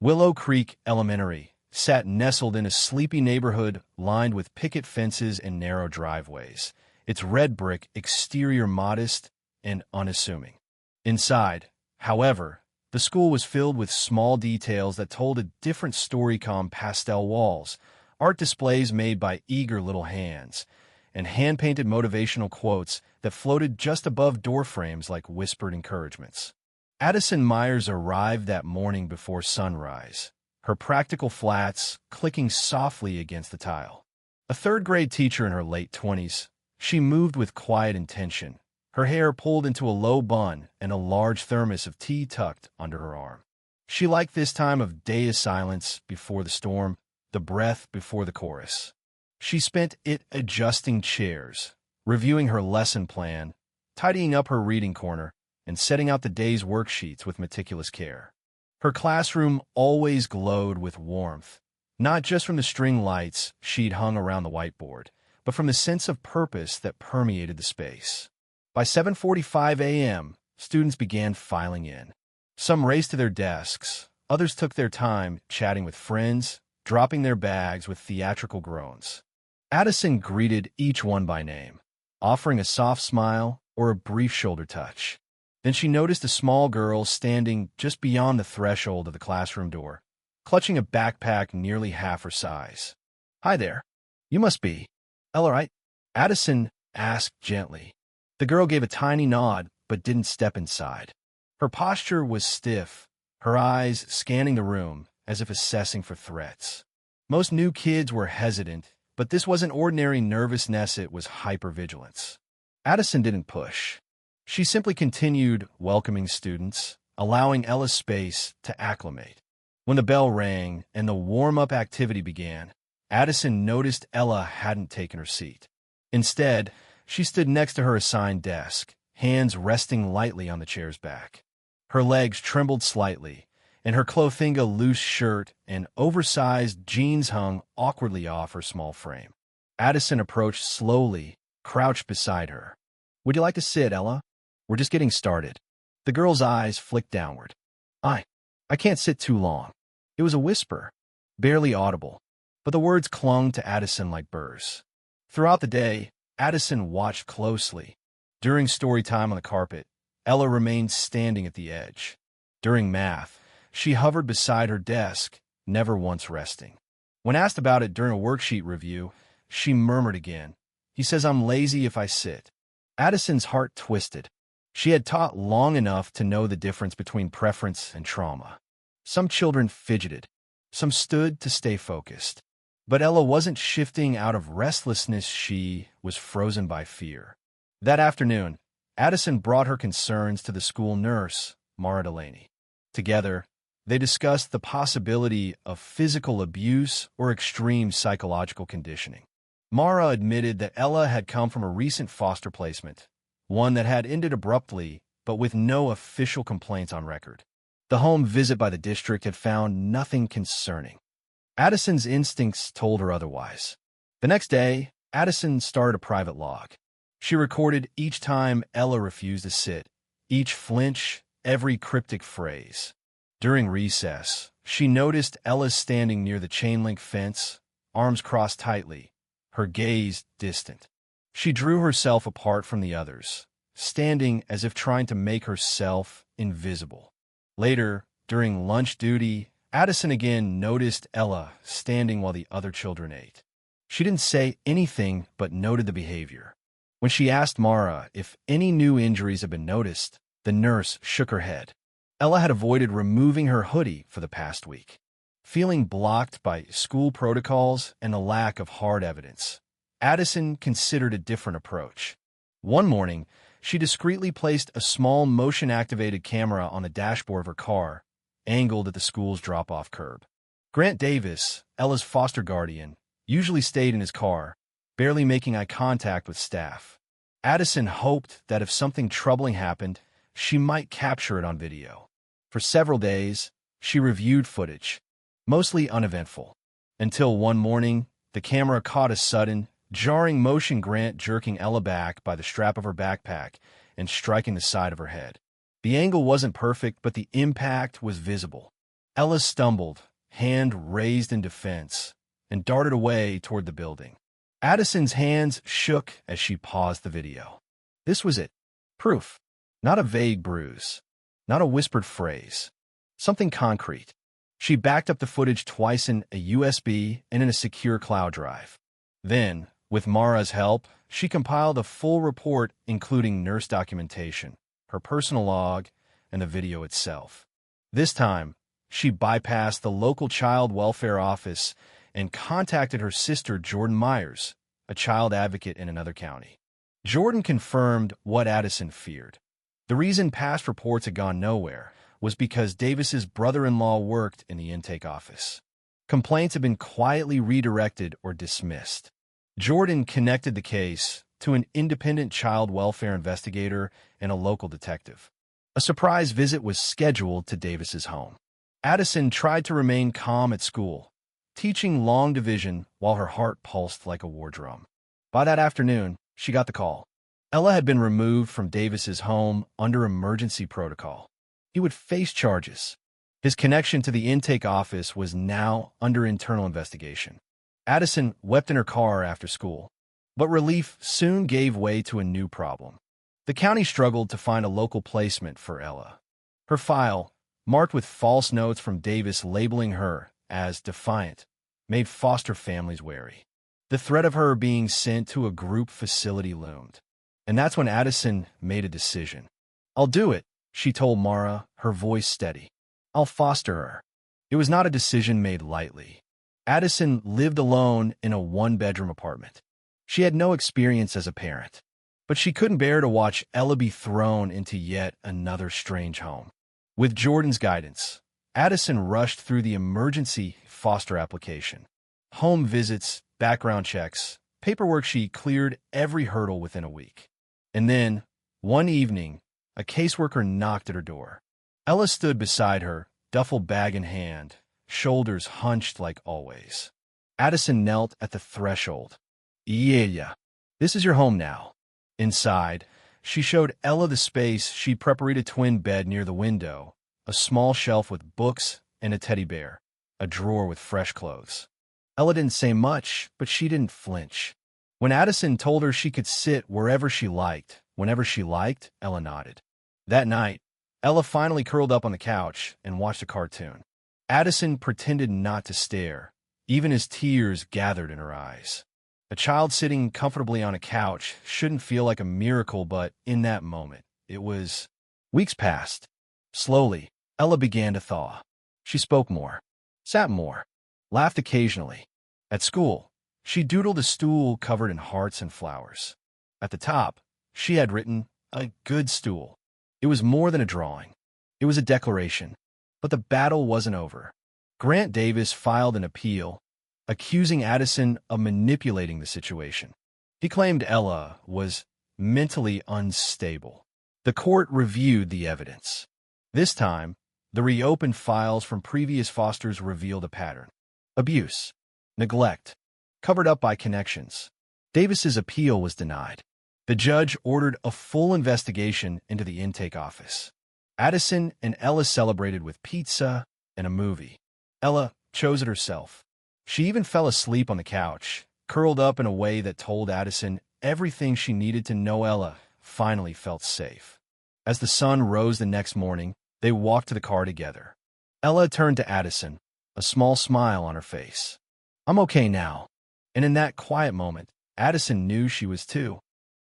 Willow Creek Elementary sat nestled in a sleepy neighborhood lined with picket fences and narrow driveways, its red brick exterior modest and unassuming. Inside, however, the school was filled with small details that told a different story: calm pastel walls, art displays made by eager little hands, and hand-painted motivational quotes that floated just above doorframes like whispered encouragements. Addison Myers arrived that morning before sunrise, her practical flats clicking softly against the tile. A third-grade teacher in her late 20s, she moved with quiet intention, her hair pulled into a low bun and a large thermos of tea tucked under her arm. She liked this time of day of silence before the storm, the breath before the chorus. She spent it adjusting chairs, reviewing her lesson plan, tidying up her reading corner, and setting out the day's worksheets with meticulous care. Her classroom always glowed with warmth, not just from the string lights she'd hung around the whiteboard, but from the sense of purpose that permeated the space. By 7:45 a.m., students began filing in. Some raced to their desks, others took their time chatting with friends, dropping their bags with theatrical groans. Addison greeted each one by name, offering a soft smile or a brief shoulder touch. Then she noticed a small girl standing just beyond the threshold of the classroom door, clutching a backpack nearly half her size. "Hi there. You must be Ella, right?" Addison asked gently. The girl gave a tiny nod but didn't step inside. Her posture was stiff, her eyes scanning the room as if assessing for threats. Most new kids were hesitant, but this wasn't ordinary nervousness, it was hypervigilance. Addison didn't push. She simply continued welcoming students, allowing Ella's space to acclimate. When the bell rang and the warm-up activity began, Addison noticed Ella hadn't taken her seat. Instead, she stood next to her assigned desk, hands resting lightly on the chair's back. Her legs trembled slightly, and her clothinga loose shirt and oversized jeans hung awkwardly off her small frame. Addison approached slowly, crouched beside her. "Would you like to sit, Ella? We're just getting started." The girl's eyes flicked downward. I can't sit too long." It was a whisper, barely audible, but the words clung to Addison like burrs. Throughout the day, Addison watched closely. During story time on the carpet, Ella remained standing at the edge. During math, she hovered beside her desk, never once resting. When asked about it during a worksheet review, she murmured again, "He says I'm lazy if I sit." Addison's heart twisted. She had taught long enough to know the difference between preference and trauma. Some children fidgeted. Some stood to stay focused. But Ella wasn't shifting out of restlessness, she was frozen by fear. That afternoon, Addison brought her concerns to the school nurse, Mara Delaney. Together, they discussed the possibility of physical abuse or extreme psychological conditioning. Mara admitted that Ella had come from a recent foster placement, one that had ended abruptly but with no official complaints on record. The home visit by the district had found nothing concerning. Addison's instincts told her otherwise. The next day, Addison started a private log. She recorded each time Ella refused to sit, each flinch, every cryptic phrase. During recess, she noticed Ella standing near the chain-link fence, arms crossed tightly, her gaze distant. She drew herself apart from the others, standing as if trying to make herself invisible. Later, during lunch duty, Addison again noticed Ella standing while the other children ate. She didn't say anything but noted the behavior. When she asked Mara if any new injuries had been noticed, the nurse shook her head. Ella had avoided removing her hoodie for the past week. Feeling blocked by school protocols and a lack of hard evidence, Addison considered a different approach. One morning, she discreetly placed a small motion-activated camera on the dashboard of her car, angled at the school's drop-off curb. Grant Davis, Ella's foster guardian, usually stayed in his car, barely making eye contact with staff. Addison hoped that if something troubling happened, she might capture it on video. For several days, she reviewed footage, mostly uneventful, until one morning, the camera caught a sudden, jarring motion: Grant jerking Ella back by the strap of her backpack and striking the side of her head. The angle wasn't perfect, but the impact was visible. Ella stumbled, hand raised in defense, and darted away toward the building. Addison's hands shook as she paused the video. This was it. Proof. Not a vague bruise. Not a whispered phrase. Something concrete. She backed up the footage twice in a USB and in a secure cloud drive. Then, with Mara's help, she compiled a full report including nurse documentation, her personal log, and the video itself. This time, she bypassed the local child welfare office and contacted her sister Jordan Myers, a child advocate in another county. Jordan confirmed what Addison feared. The reason past reports had gone nowhere was because Davis's brother-in-law worked in the intake office. Complaints had been quietly redirected or dismissed. Jordan connected the case to an independent child welfare investigator and a local detective. A surprise visit was scheduled to Davis's home. Addison tried to remain calm at school, teaching long division while her heart pulsed like a war drum. By that afternoon, she got the call. Ella had been removed from Davis's home under emergency protocol. He would face charges. His connection to the intake office was now under internal investigation. Addison wept in her car after school, but relief soon gave way to a new problem. The county struggled to find a local placement for Ella. Her file, marked with false notes from Davis labeling her as defiant, made foster families wary. The threat of her being sent to a group facility loomed. And that's when Addison made a decision. "I'll do it," she told Mara, her voice steady. "I'll foster her." It was not a decision made lightly. Addison lived alone in a one-bedroom apartment. She had no experience as a parent, but she couldn't bear to watch Ella be thrown into yet another strange home. With Jordan's guidance, Addison rushed through the emergency foster application. Home visits, background checks, paperwork. She cleared every hurdle within a week. And then, one evening, a caseworker knocked at her door. Ella stood beside her, duffel bag in hand, shoulders hunched like always. Addison knelt at the threshold. "Yeah, this is your home now." Inside, she showed Ella the space she'd prepared: a twin bed near the window, a small shelf with books and a teddy bear, a drawer with fresh clothes. Ella didn't say much, but she didn't flinch. When Addison told her she could sit wherever she liked, whenever she liked, Ella nodded. That night, Ella finally curled up on the couch and watched a cartoon. Addison pretended not to stare, even as tears gathered in her eyes. A child sitting comfortably on a couch shouldn't feel like a miracle, but in that moment, it was. Weeks passed. Slowly, Ella began to thaw. She spoke more, sat more, laughed occasionally. At school, she doodled a stool covered in hearts and flowers. At the top, she had written, "A good stool." It was more than a drawing. It was a declaration. But the battle wasn't over. Grant Davis filed an appeal, accusing Addison of manipulating the situation. He claimed Ella was mentally unstable. The court reviewed the evidence. This time, the reopened files from previous fosters revealed a pattern: abuse, neglect, covered up by connections. Davis's appeal was denied. The judge ordered a full investigation into the intake office. Addison and Ella celebrated with pizza and a movie. Ella chose it herself. She even fell asleep on the couch, curled up in a way that told Addison everything she needed to know. Ella finally felt safe. As the sun rose the next morning, they walked to the car together. Ella turned to Addison, a small smile on her face. "I'm okay now." And in that quiet moment, Addison knew she was too.